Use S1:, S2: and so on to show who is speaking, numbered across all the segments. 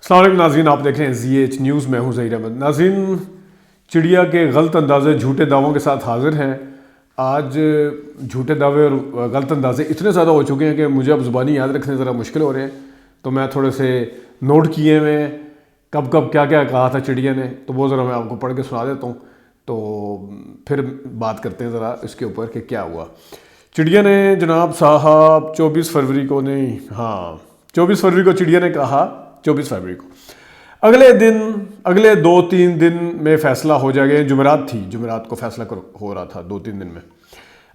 S1: السلام علیکم ناظرین، آپ دیکھ رہے ہیں ZH نیوز میں ہوں ظہیر احمد۔ ناظرین، چڑیا کے غلط اندازے جھوٹے دعووں کے ساتھ حاضر ہیں۔ آج جھوٹے دعوے اور غلط اندازے اتنے زیادہ ہو چکے ہیں کہ مجھے اب زبانی یاد رکھنے ذرا مشکل ہو رہے ہیں، تو میں تھوڑے سے نوٹ کیے ہوئے ہیں کب کب کیا کیا کہا تھا چڑیا نے، تو وہ ذرا میں آپ کو پڑھ کے سنا دیتا ہوں، تو پھر بات کرتے ہیں ذرا اس کے اوپر کہ کیا ہوا۔ چڑیا نے جناب صاحب 24 فروری کو چڑیا نے کہا 24 فروری کو اگلے 2-3 دن میں فیصلہ ہو جائے گا۔ جمعرات کو فیصلہ ہو رہا تھا 2-3 دن میں،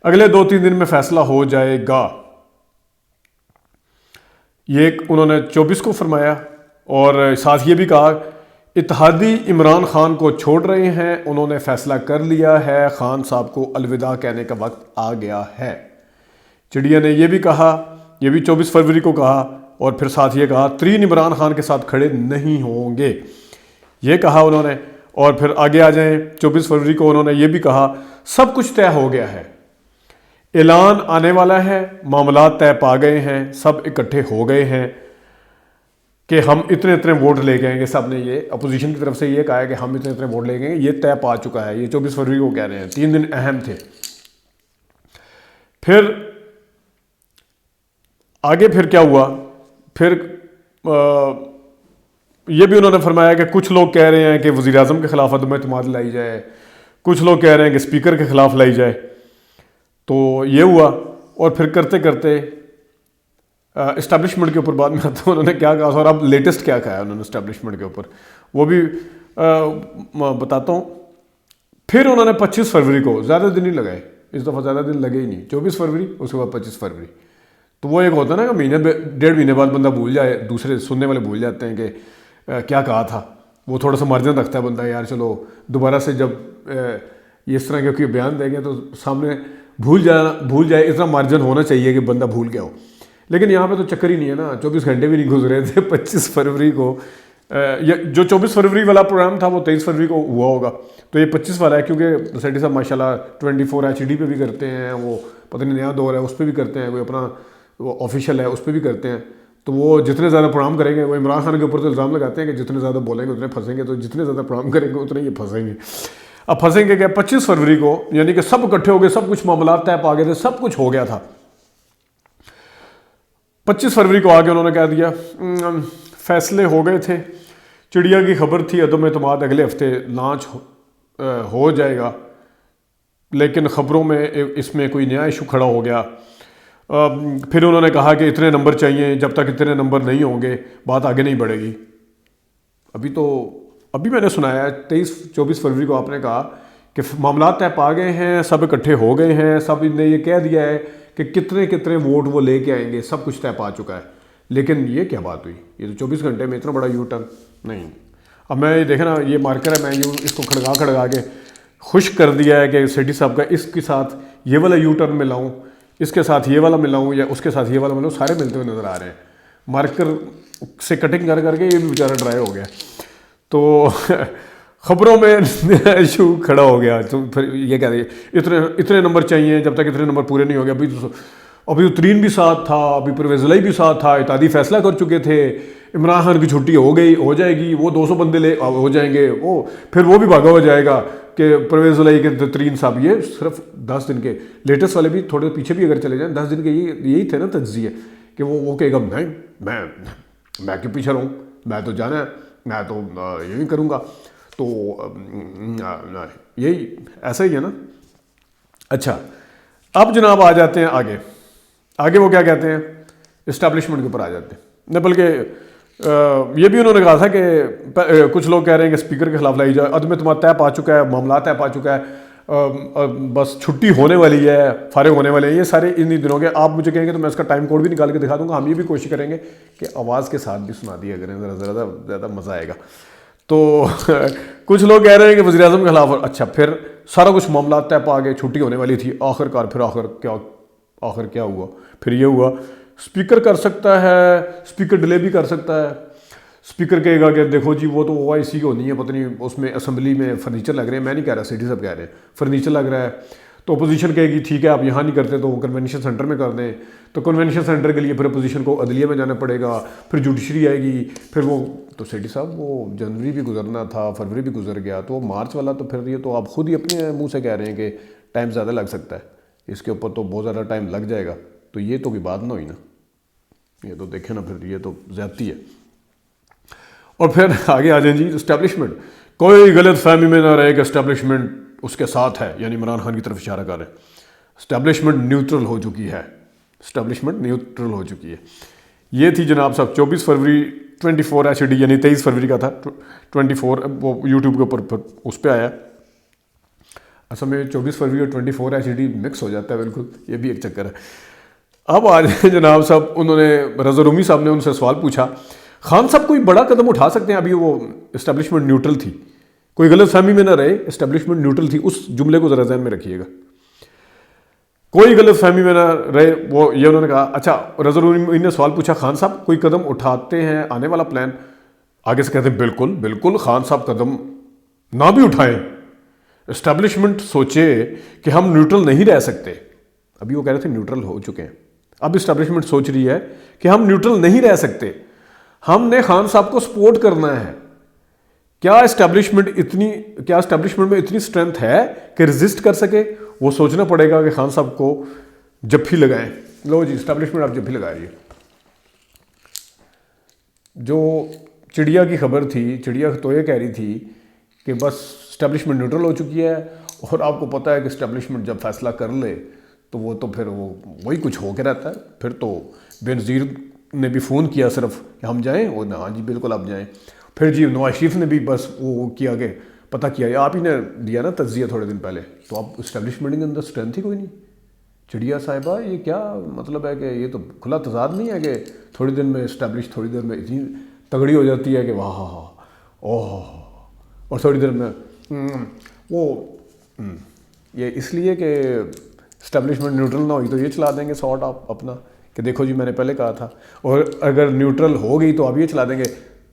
S1: اگلے 2-3 دن میں فیصلہ ہو جائے گا۔ یہ انہوں نے 24 کو فرمایا، اور ساتھ یہ بھی کہا اتحادی عمران خان کو چھوڑ رہے ہیں، انہوں نے فیصلہ کر لیا ہے، خان صاحب کو الوداع کہنے کا وقت آ گیا ہے۔ چڑیا نے یہ بھی کہا، یہ بھی 24 فروری کو کہا، اور پھر ساتھ یہ کہا ترین عمران خان کے ساتھ کھڑے نہیں ہوں گے، یہ کہا انہوں نے۔ اور پھر آگے آ جائیں، 24 فروری کو انہوں نے یہ بھی کہا سب کچھ طے ہو گیا ہے، اعلان آنے والا ہے، معاملات طے پا گئے ہیں، سب اکٹھے ہو گئے ہیں کہ ہم اتنے ووٹ لے کے آئیں گے۔ سب نے یہ اپوزیشن کی طرف سے یہ کہا ہے کہ ہم اتنے ووٹ لے کے آئیں گے، یہ طے پا چکا ہے۔ یہ 24 فروری کو کہہ رہے ہیں، 3 دن اہم تھے۔ پھر آگے پھر کیا ہوا، پھر یہ بھی انہوں نے فرمایا کہ کچھ لوگ کہہ رہے ہیں کہ وزیر اعظم کے خلاف عدم اعتماد لائی جائے، کچھ لوگ کہہ رہے ہیں کہ اسپیکر کے خلاف لائی جائے، تو یہ ہوا۔ اور پھر کرتے کرتے اسٹیبلشمنٹ کے اوپر بعد میں آتا ہوں، انہوں نے کیا کہا اور اب لیٹسٹ کیا کہا ہے انہوں نے اسٹیبلشمنٹ کے اوپر، وہ بھی بتاتا ہوں۔ پھر انہوں نے 25 فروری کو، زیادہ دن نہیں لگائے اس دفعہ، زیادہ دن لگے ہی نہیں، 24 فروری اس کے بعد 25 فروری، تو وہ ایک ہوتا ہے نا کہ ڈیڑھ مہینے بعد بندہ بھول جائے، دوسرے سننے والے بھول جاتے ہیں کہ کیا کہا تھا، وہ تھوڑا سا مارجن رکھتا ہے بندہ، یار چلو دوبارہ سے جب اس طرح کے کوئی بیان دیں گے تو سامنے بھول جائے، اتنا مارجن ہونا چاہیے کہ بندہ بھول گیا ہو۔ لیکن یہاں پہ تو چکر ہی نہیں ہے نا، 24 گھنٹے بھی نہیں گزرے تھے۔ 25 فروری کو جو 24 فروری والا پروگرام تھا وہ 23 فروری کو ہوا ہوگا، تو یہ 25 والا ہے، کیونکہ سیٹی صاحب ماشاء اللہ 24 HD پہ بھی کرتے ہیں، وہ پتہ نہیں نیا دور ہے اس پہ بھی کرتے ہیں، کوئی اپنا وہ آفیشیل ہے اس پہ بھی کرتے ہیں، تو وہ جتنے زیادہ پروگرام کریں گے، وہ عمران خان کے اوپر تو الزام لگاتے ہیں کہ جتنے زیادہ بولیں گے اتنے پھنسیں گے، تو جتنے زیادہ پروگرام کریں گے اتنے یہ پھنسیں گے۔ اب پھنسیں گے کہ 25 فروری کو، یعنی کہ سب اکٹھے ہو گئے، سب کچھ معاملات طے پا گئے تھے، سب کچھ ہو گیا تھا۔ 25 فروری کو آگے انہوں نے کہہ دیا فیصلے ہو گئے تھے، چڑیا کی خبر تھی عدم اعتماد اگلے ہفتے لانچ ہو جائے گا، لیکن خبروں میں اس میں کوئی نیا ایشو کھڑا ہو گیا۔ پھر انہوں نے کہا کہ اتنے نمبر چاہیے، جب تک اتنے نمبر نہیں ہوں گے بات آگے نہیں بڑھے گی۔ ابھی میں نے سنایا 24 فروری کو آپ نے کہا کہ معاملات طے پا گئے ہیں، سب اکٹھے ہو گئے ہیں، سب نے یہ کہہ دیا ہے کہ کتنے ووٹ وہ لے کے آئیں گے، سب کچھ طے پا چکا ہے۔ لیکن یہ کیا بات ہوئی، یہ تو 24 گھنٹے میں اتنا بڑا یو ٹرن نہیں۔ اب میں یہ دیکھیں نا، یہ مارکر ہے، میں اس کو کھڑگا کے خشک کر دیا ہے کہ سیٹی صاحب کا اس کے ساتھ یہ والا یو ٹرن ملاؤں، اس کے ساتھ یہ والا ملاؤں، یا اس کے ساتھ یہ والا ملاؤں، سارے ملتے ہوئے نظر آ رہے ہیں۔ مارکر سے کٹنگ کر کے یہ بھی بیچارہ ڈرائی ہو گیا، تو خبروں میں ایشو کھڑا ہو گیا۔ تو پھر یہ کہہ رہے اتنے نمبر چاہیے، جب تک اتنے نمبر پورے نہیں ہو گئے۔ ابھی ترین بھی ساتھ تھا، ابھی پرویز الہی بھی ساتھ تھا، اتحادی فیصلہ کر چکے تھے، عمران خان کی چھٹی ہو جائے گی، وہ 200 بندے ہو جائیں گے، پھر وہ بھی بھاگا ہو جائے گا کہ پرویز الہی کے ترین صاحب، یہ صرف 10 دن کے، لیٹسٹ والے بھی تھوڑے پیچھے بھی اگر چلے جائیں 10 دن کے، یہی تھے نا تجزیے، کہ وہ کہے گا میں کیوں پیچھے رہوں، میں تو جانا ہے، میں تو یہی کروں گا، تو یہی ایسا ہی ہے نا۔ اچھا، اب جناب آ جاتے ہیں آگے وہ کیا کہتے ہیں، اسٹیبلشمنٹ کے اوپر آ جاتے ہیں۔ بلکہ یہ بھی انہوں نے کہا تھا کہ کچھ لوگ کہہ رہے ہیں کہ اسپیکر کے خلاف لائی جائے، عدم اعتماد طے پا چکا ہے، معاملات طے پا چکا ہے، بس چھٹی ہونے والی ہے، فارغ ہونے والے ہیں، یہ سارے انہی دنوں کے۔ آپ مجھے کہیں گے تو میں اس کا ٹائم کوڈ بھی نکال کے دکھا دوں گا، ہم یہ بھی کوشش کریں گے کہ آواز کے ساتھ بھی سنا دیا کریں، ذرا زیادہ مزہ آئے گا۔ تو کچھ لوگ کہہ رہے ہیں کہ وزیر اعظم کے خلاف، اچھا پھر سارا کچھ معاملات طے پا گئے، چھٹی ہونے والی تھی، آخر کیا ہوا، پھر یہ ہوا اسپیکر کر سکتا ہے، اسپیکر ڈیلے بھی کر سکتا ہے۔ اسپیکر کہے گا کہ دیکھو جی وہ تو OIC کو نہیں ہے، پتہ نہیں اس میں اسمبلی میں فرنیچر لگ رہے ہیں، میں نہیں کہہ رہا، سیٹی صاحب کہہ رہے ہیں فرنیچر لگ رہا ہے، تو اپوزیشن کہے گی ٹھیک ہے آپ یہاں نہیں کرتے تو کنونشن سینٹر میں کر دیں، تو کنونشن سینٹر کے لیے پھر اپوزیشن کو عدلیہ میں جانا پڑے گا، پھر جوڈیشری آئے گی، پھر وہ تو سیٹی صاحب وہ جنوری بھی گزرنا تھا، فروری بھی گزر گیا، تو مارچ والا تو پھر یہ تو آپ خود ہی اپنے منہ سے کہہ رہے ہیں کہ ٹائم زیادہ لگ سکتا ہے، اس کے اوپر تو بہت زیادہ ٹائم لگ جائے گا، تو یہ تو کوئی بات نہ ہوئی نا، یہ تو دیکھیں نا پھر یہ تو زیادتی ہے۔ اور پھر آگے آ جائیں جی اسٹیبلشمنٹ، کوئی غلط فہمی میں نہ رہے کہ اسٹیبلشمنٹ اس کے ساتھ ہے، یعنی عمران خان کی طرف اشارہ کر رہے ہیں، اسٹیبلشمنٹ نیوٹرل ہو چکی ہے، اسٹیبلشمنٹ نیوٹرل ہو چکی ہے۔ یہ تھی جناب صاحب 24 فروری 24 HD، یعنی 23 فروری کا تھا 24، وہ یوٹیوب کے اوپر اس پہ آیا۔ اصل میں 24 فروری اور 24 HD مکس ہو جاتا ہے بالکل، یہ بھی ایک چکر ہے۔ اب آج جناب صاحب انہوں نے رضا رومی صاحب نے ان سے سوال پوچھا، خان صاحب کوئی بڑا قدم اٹھا سکتے ہیں؟ ابھی وہ اسٹیبلشمنٹ نیوٹرل تھی، کوئی غلط فہمی میں نہ رہے، اسٹیبلشمنٹ نیوٹرل تھی، اس جملے کو ذرا ذہن میں رکھیے گا، کوئی غلط فہمی میں نہ رہے، وہ یہ انہوں نے کہا۔ اچھا رضا رومی نے سوال پوچھا، خان صاحب کوئی قدم اٹھاتے ہیں آنے والا پلان؟ آگے سے کہتے ہیں بالکل بالکل خان صاحب قدم نہ بھی اٹھائیں، اسٹیبلشمنٹ سوچے کہ ہم نیوٹرل نہیں رہ سکتے، ابھی وہ کہہ رہے تھے نیوٹرل ہو چکے ہیں، اب اسٹیبلشمنٹ سوچ رہی ہے کہ ہم نیوٹرل نہیں رہ سکتے، ہم نے خان صاحب کو سپورٹ کرنا ہے۔ کیا اسٹیبلشمنٹ میں اتنی اسٹرینتھ ہے کہ ریزسٹ کر سکے؟ وہ سوچنا پڑے گا کہ خان صاحب کو جپھی لگائیں۔ لو جی اسٹیبلشمنٹ آپ جپھی لگا رہی ہے۔ جو چڑیا کی خبر تھی، چڑیا تو یہ کہہ رہی تھی کہ بس اسٹیبلشمنٹ نیوٹرل ہو چکی ہے، اور آپ کو پتہ ہے کہ اسٹیبلشمنٹ جب فیصلہ کر لے تو وہ تو پھر وہی کچھ ہو کے رہتا ہے۔ پھر تو بینظیر نے بھی فون کیا صرف کہ ہم جائیں، اور ہاں جی بالکل آپ جائیں۔ پھر جی نواز شریف نے بھی بس وہ کیا کہ پتہ کیا، آپ ہی نے دیا نا تجزیہ تھوڑے دن پہلے، تو اب اسٹیبلشمنٹ کے اندر اسٹرینتھ ہی کوئی نہیں۔ چڑیا صاحبہ یہ کیا مطلب ہے کہ یہ تو کھلا تضاد نہیں ہے کہ تھوڑی دن میں اسٹیبلش، تھوڑی دیر میں اتنی تگڑی ہو جاتی ہے کہ واہ ہاں ہاں اوہ، اور تھوڑی دیر میں یہ اس لیے کہ اسٹیبلشمنٹ نیوٹرل نہ ہوئی تو یہ چلا دیں گے سارٹ آپ اپنا کہ دیکھو جی میں نے پہلے کہا تھا، اور اگر نیوٹرل ہو گئی تو اب یہ چلا دیں گے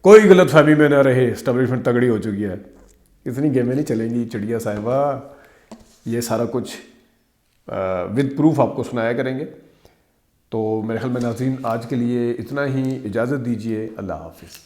S1: کوئی غلط فہمی میں نہ رہے، اسٹیبلشمنٹ تگڑی ہو چکی ہے۔ اتنی گیمیں نہیں چلیں گی چڑیا صاحبہ، یہ سارا کچھ ود پروف آپ کو سنایا کریں گے۔ تو میرے خیال میں ناظرین آج کے لیے اتنا ہی، اجازت دیجیے، اللہ حافظ۔